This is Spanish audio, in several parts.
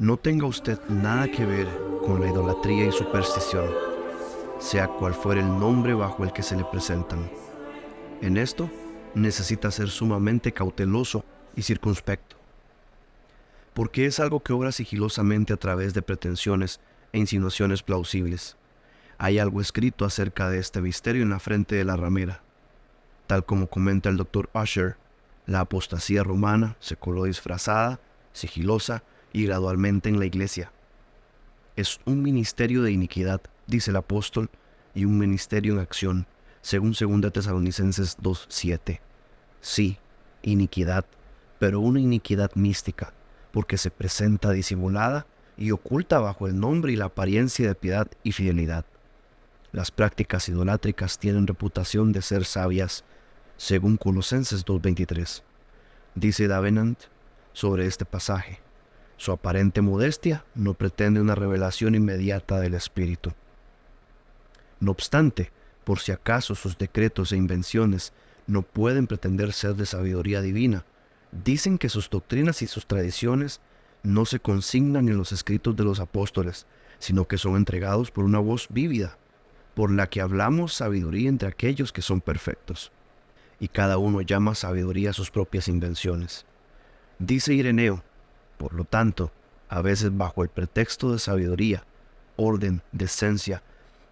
No tenga usted nada que ver con la idolatría y superstición, sea cual fuere el nombre bajo el que se le presentan. En esto, necesita ser sumamente cauteloso y circunspecto, porque es algo que obra sigilosamente a través de pretensiones e insinuaciones plausibles. Hay algo escrito acerca de este misterio en la frente de la ramera. Tal como comenta el Dr. Usher, la apostasía romana se coló disfrazada, sigilosa y gradualmente en la iglesia. Es un ministerio de iniquidad, dice el apóstol, y un ministerio en acción, según 2 Tesalonicenses 2:7. Sí, iniquidad, pero una iniquidad mística, porque se presenta disimulada y oculta bajo el nombre y la apariencia de piedad y fidelidad. Las prácticas idolátricas tienen reputación de ser sabias, según Colosenses 2:23. Dice Davenant sobre este pasaje: su aparente modestia no pretende una revelación inmediata del Espíritu. No obstante, por si acaso sus decretos e invenciones no pueden pretender ser de sabiduría divina, dicen que sus doctrinas y sus tradiciones no se consignan en los escritos de los apóstoles, sino que son entregados por una voz vívida, por la que hablamos sabiduría entre aquellos que son perfectos. Y cada uno llama sabiduría a sus propias invenciones. Dice Ireneo, por lo tanto, a veces bajo el pretexto de sabiduría, orden, decencia,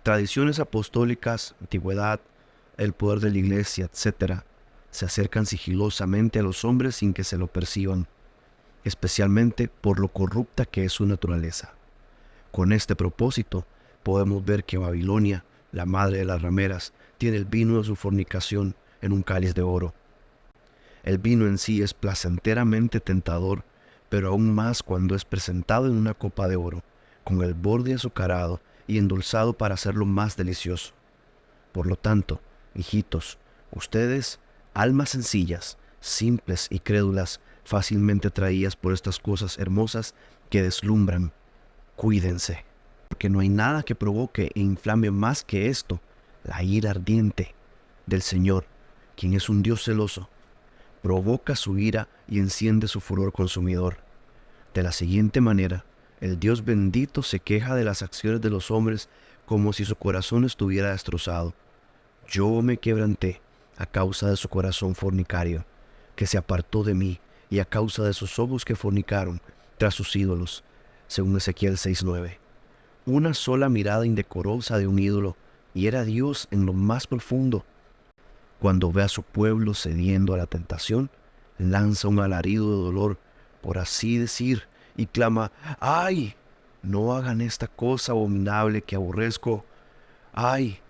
tradiciones apostólicas, antigüedad, el poder de la iglesia, etc., se acercan sigilosamente a los hombres sin que se lo perciban, especialmente por lo corrupta que es su naturaleza. Con este propósito, podemos ver que Babilonia, la madre de las rameras, tiene el vino de su fornicación en un cáliz de oro. El vino en sí es placenteramente tentador, pero aún más cuando es presentado en una copa de oro, con el borde azucarado y endulzado para hacerlo más delicioso. Por lo tanto, hijitos, ustedes, almas sencillas, simples y crédulas, fácilmente atraídas por estas cosas hermosas que deslumbran, cuídense, porque no hay nada que provoque e inflame más que esto, la ira ardiente del Señor, quien es un Dios celoso. Provoca su ira y enciende su furor consumidor. De la siguiente manera, el Dios bendito se queja de las acciones de los hombres como si su corazón estuviera destrozado. Yo me quebranté a causa de su corazón fornicario, que se apartó de mí, y a causa de sus ojos que fornicaron tras sus ídolos, según Ezequiel 6:9. Una sola mirada indecorosa de un ídolo hiera a Dios en lo más profundo. Cuando ve a su pueblo cediendo a la tentación, lanza un alarido de dolor, por así decir, y clama: ¡ay! No hagan esta cosa abominable que aborrezco. ¡Ay!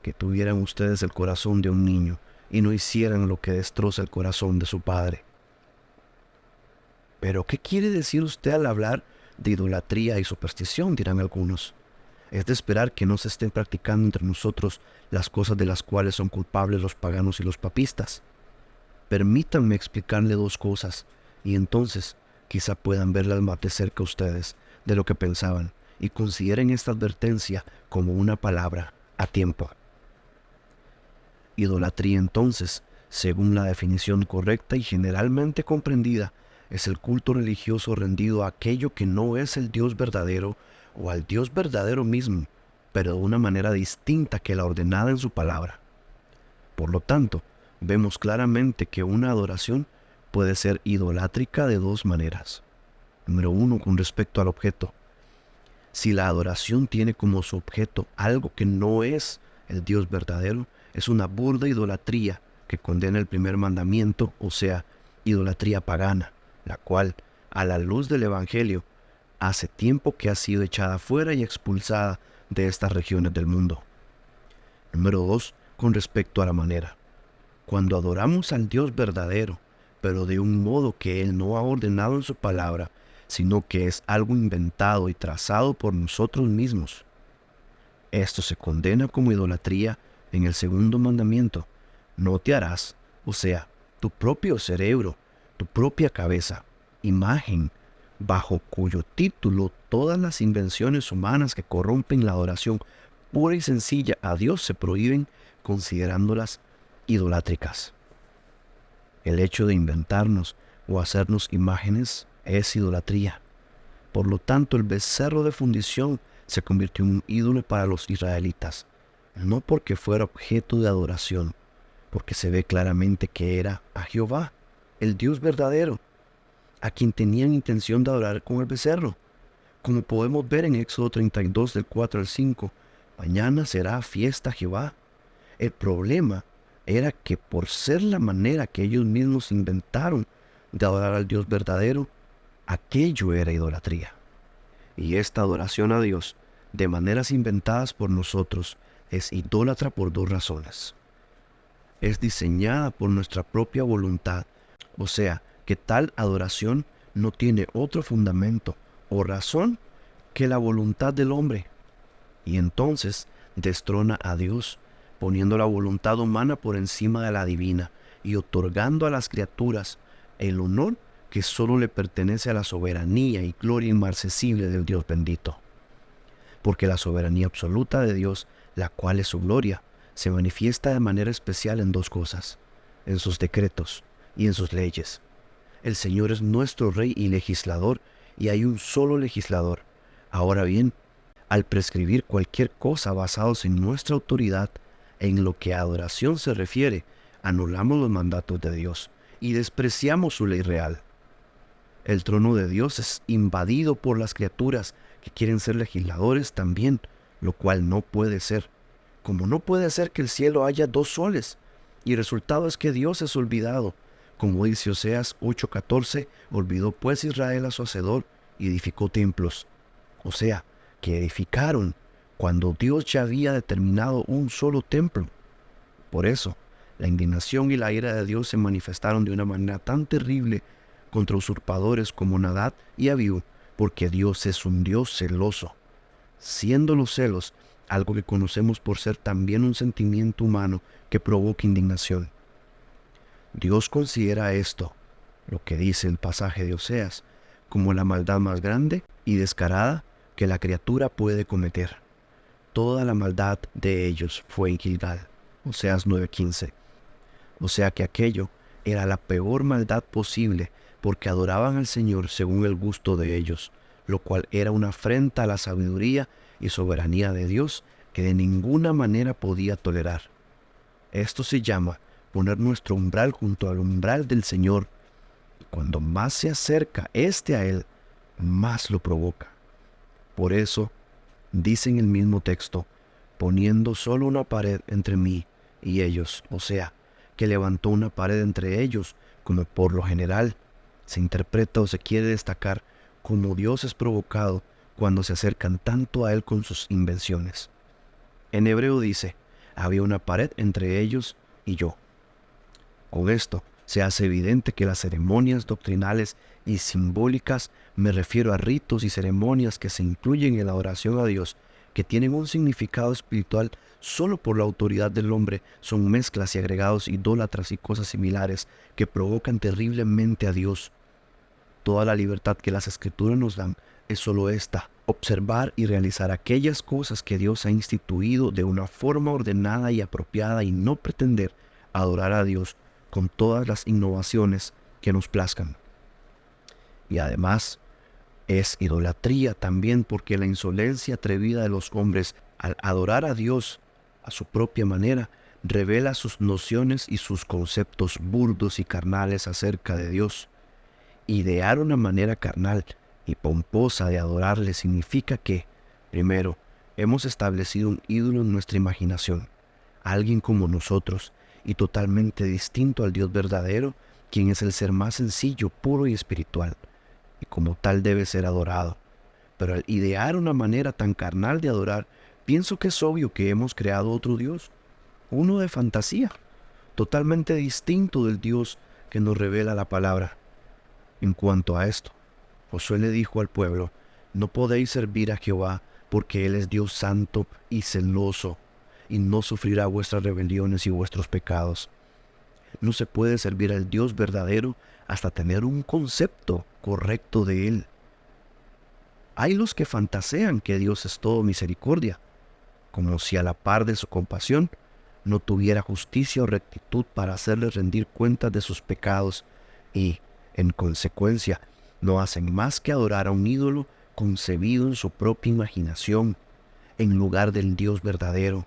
Que tuvieran ustedes el corazón de un niño y no hicieran lo que destroza el corazón de su padre. ¿Pero qué quiere decir usted al hablar de idolatría y superstición?, dirán algunos. Es de esperar que no se estén practicando entre nosotros las cosas de las cuales son culpables los paganos y los papistas. Permítanme explicarle dos cosas, y entonces quizá puedan verlas más de cerca ustedes de lo que pensaban, y consideren esta advertencia como una palabra a tiempo. Idolatría, entonces, según la definición correcta y generalmente comprendida, es el culto religioso rendido a aquello que no es el Dios verdadero o al Dios verdadero mismo, pero de una manera distinta que la ordenada en su palabra. Por lo tanto, vemos claramente que una adoración puede ser idolátrica de dos maneras. Número uno, con respecto al objeto. Si la adoración tiene como su objeto algo que no es el Dios verdadero, es una burda idolatría que condena el primer mandamiento, o sea, idolatría pagana, la cual, a la luz del Evangelio, hace tiempo que ha sido echada fuera y expulsada de estas regiones del mundo. Número 2, con respecto a la manera. Cuando adoramos al Dios verdadero, pero de un modo que Él no ha ordenado en su palabra, sino que es algo inventado y trazado por nosotros mismos, esto se condena como idolatría en el segundo mandamiento: no te harás, o sea, tu propio cerebro, tu propia cabeza, imagen, bajo cuyo título todas las invenciones humanas que corrompen la adoración pura y sencilla a Dios se prohíben, considerándolas idolátricas. El hecho de inventarnos o hacernos imágenes es idolatría. Por lo tanto, el becerro de fundición se convirtió en un ídolo para los israelitas, no porque fuera objeto de adoración, porque se ve claramente que era a Jehová, el Dios verdadero, a quien tenían intención de adorar con el becerro. Como podemos ver en Éxodo 32 del 4 al 5, mañana será fiesta a Jehová. El problema era que por ser la manera que ellos mismos inventaron de adorar al Dios verdadero, aquello era idolatría. Y esta adoración a Dios, de maneras inventadas por nosotros, es idólatra por dos razones. Es diseñada por nuestra propia voluntad, o sea, que tal adoración no tiene otro fundamento o razón que la voluntad del hombre. Y entonces destrona a Dios, poniendo la voluntad humana por encima de la divina y otorgando a las criaturas el honor que solo le pertenece a la soberanía y gloria inmarcesible del Dios bendito. Porque la soberanía absoluta de Dios, la cual es su gloria, se manifiesta de manera especial en dos cosas: en sus decretos y en sus leyes. El Señor es nuestro Rey y legislador, y hay un solo legislador. Ahora bien, al prescribir cualquier cosa basados en nuestra autoridad, en lo que a adoración se refiere, anulamos los mandatos de Dios y despreciamos su ley real. El trono de Dios es invadido por las criaturas que quieren ser legisladores también, lo cual no puede ser. Como no puede ser que el cielo haya dos soles, y el resultado es que Dios es olvidado. Como dice Oseas 8:14, olvidó pues Israel a su hacedor y edificó templos. O sea, que edificaron cuando Dios ya había determinado un solo templo. Por eso, la indignación y la ira de Dios se manifestaron de una manera tan terrible contra usurpadores como Nadab y Abiú, porque Dios es un Dios celoso, siendo los celos algo que conocemos por ser también un sentimiento humano que provoca indignación. Dios considera esto, lo que dice el pasaje de Oseas, como la maldad más grande y descarada que la criatura puede cometer. Toda la maldad de ellos fue en Gilgal, Oseas 9:15. O sea que aquello era la peor maldad posible, porque adoraban al Señor según el gusto de ellos, lo cual era una afrenta a la sabiduría y soberanía de Dios que de ninguna manera podía tolerar. Esto se llama poner nuestro umbral junto al umbral del Señor, y cuando más se acerca éste a Él, más lo provoca. Por eso, dice en el mismo texto, poniendo solo una pared entre mí y ellos, o sea, que levantó una pared entre ellos, como por lo general se interpreta o se quiere destacar como Dios es provocado cuando se acercan tanto a Él con sus invenciones. En hebreo dice, había una pared entre ellos y yo. Con esto se hace evidente que las ceremonias doctrinales y simbólicas, me refiero a ritos y ceremonias que se incluyen en la adoración a Dios, que tienen un significado espiritual solo por la autoridad del hombre, son mezclas y agregados idólatras y cosas similares que provocan terriblemente a Dios. Toda la libertad que las Escrituras nos dan es solo esta: observar y realizar aquellas cosas que Dios ha instituido de una forma ordenada y apropiada, y no pretender adorar a Dios con todas las innovaciones que nos plazcan. Y además es idolatría también, porque la insolencia atrevida de los hombres al adorar a Dios a su propia manera revela sus nociones y sus conceptos burdos y carnales acerca de Dios. Idear una manera carnal y pomposa de adorarle significa que, primero, hemos establecido un ídolo en nuestra imaginación, alguien como nosotros y totalmente distinto al Dios verdadero, quien es el ser más sencillo, puro y espiritual, y como tal debe ser adorado. Pero al idear una manera tan carnal de adorar, pienso que es obvio que hemos creado otro Dios, uno de fantasía, totalmente distinto del Dios que nos revela la palabra. En cuanto a esto, Josué le dijo al pueblo, no podéis servir a Jehová, porque Él es Dios santo y celoso, y no sufrirá vuestras rebeliones y vuestros pecados. No se puede servir al Dios verdadero hasta tener un concepto correcto de Él. Hay los que fantasean que Dios es todo misericordia, como si a la par de su compasión no tuviera justicia o rectitud para hacerles rendir cuentas de sus pecados, y, en consecuencia, no hacen más que adorar a un ídolo concebido en su propia imaginación, en lugar del Dios verdadero.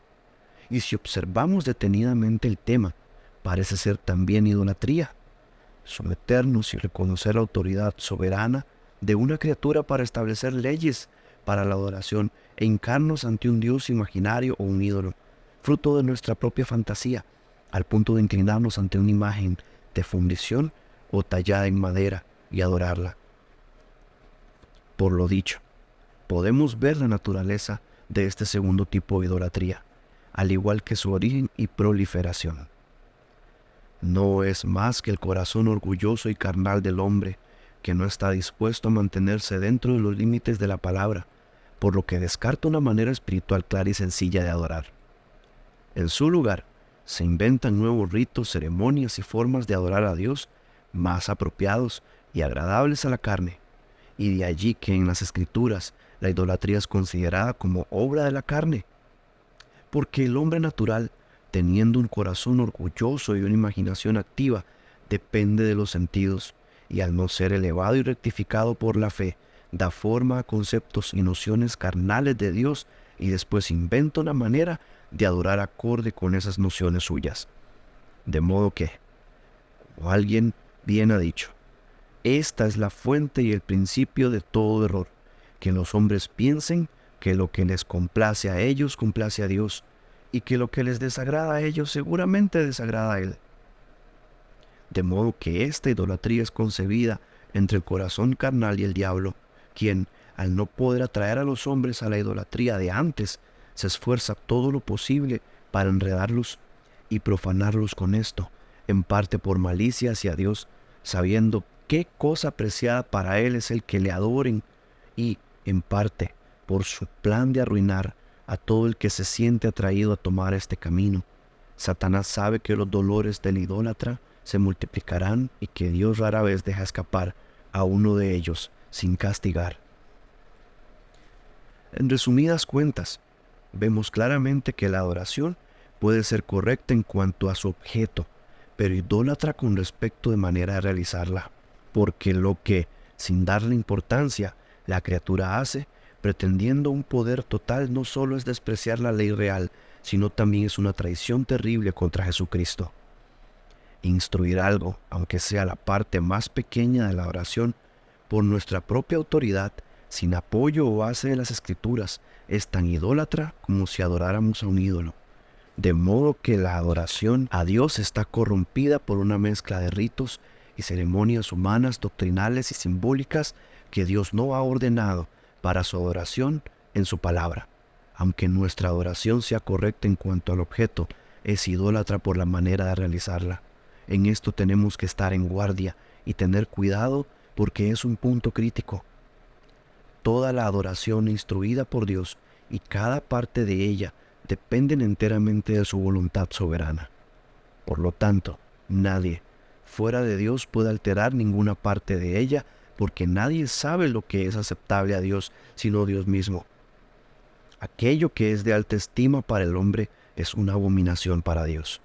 Y si observamos detenidamente el tema, parece ser también idolatría. Someternos y reconocer la autoridad soberana de una criatura para establecer leyes para la adoración e hincarnos ante un Dios imaginario o un ídolo, fruto de nuestra propia fantasía, al punto de inclinarnos ante una imagen de fundición o tallada en madera y adorarla. Por lo dicho, podemos ver la naturaleza de este segundo tipo de idolatría, al igual que su origen y proliferación. No es más que el corazón orgulloso y carnal del hombre, que no está dispuesto a mantenerse dentro de los límites de la palabra, por lo que descarta una manera espiritual clara y sencilla de adorar. En su lugar, se inventan nuevos ritos, ceremonias y formas de adorar a Dios más apropiados y agradables a la carne, y de allí que en las Escrituras la idolatría es considerada como obra de la carne, porque el hombre natural, teniendo un corazón orgulloso y una imaginación activa, depende de los sentidos, y al no ser elevado y rectificado por la fe, da forma a conceptos y nociones carnales de Dios y después inventa una manera de adorar acorde con esas nociones suyas. De modo que, como alguien bien ha dicho, esta es la fuente y el principio de todo error, que los hombres piensen que lo que les complace a ellos complace a Dios, y que lo que les desagrada a ellos seguramente desagrada a Él. De modo que esta idolatría es concebida entre el corazón carnal y el diablo, quien, al no poder atraer a los hombres a la idolatría de antes, se esfuerza todo lo posible para enredarlos y profanarlos con esto, en parte por malicia hacia Dios, sabiendo qué cosa preciada para Él es el que le adoren, y, en parte, por su plan de arruinar a todo el que se siente atraído a tomar este camino. Satanás sabe que los dolores del idólatra se multiplicarán y que Dios rara vez deja escapar a uno de ellos sin castigar. En resumidas cuentas, vemos claramente que la adoración puede ser correcta en cuanto a su objeto, pero idólatra con respecto de manera de realizarla, porque lo que, sin darle importancia, la criatura hace, pretendiendo un poder total, no solo es despreciar la ley real, sino también es una traición terrible contra Jesucristo. Instruir algo, aunque sea la parte más pequeña de la oración, por nuestra propia autoridad, sin apoyo o base de las Escrituras, es tan idólatra como si adoráramos a un ídolo. De modo que la adoración a Dios está corrompida por una mezcla de ritos y ceremonias humanas, doctrinales y simbólicas que Dios no ha ordenado para su adoración en su palabra. Aunque nuestra adoración sea correcta en cuanto al objeto, es idólatra por la manera de realizarla. En esto tenemos que estar en guardia y tener cuidado porque es un punto crítico. Toda la adoración instruida por Dios y cada parte de ella dependen enteramente de su voluntad soberana. Por lo tanto, nadie fuera de Dios puede alterar ninguna parte de ella, porque nadie sabe lo que es aceptable a Dios sino Dios mismo. Aquello que es de alta estima para el hombre es una abominación para Dios.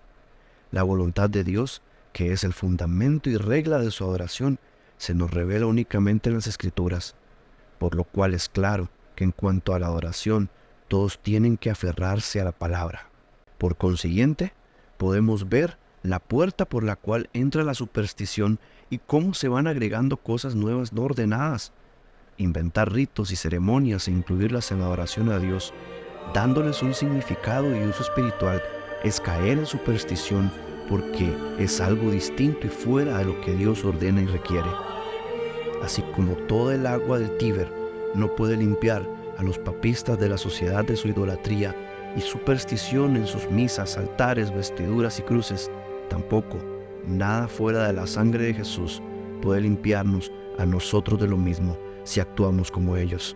La voluntad de Dios, que es el fundamento y regla de su adoración, se nos revela únicamente en las Escrituras, por lo cual es claro que en cuanto a la adoración, todos tienen que aferrarse a la palabra. Por consiguiente, podemos ver la puerta por la cual entra la superstición y cómo se van agregando cosas nuevas no ordenadas. Inventar ritos y ceremonias e incluirlas en la adoración a Dios, dándoles un significado y uso espiritual, es caer en superstición porque es algo distinto y fuera de lo que Dios ordena y requiere. Así como toda el agua del Tíber no puede limpiar a los papistas de la sociedad de su idolatría y superstición en sus misas, altares, vestiduras y cruces, tampoco nada fuera de la sangre de Jesús puede limpiarnos a nosotros de lo mismo si actuamos como ellos.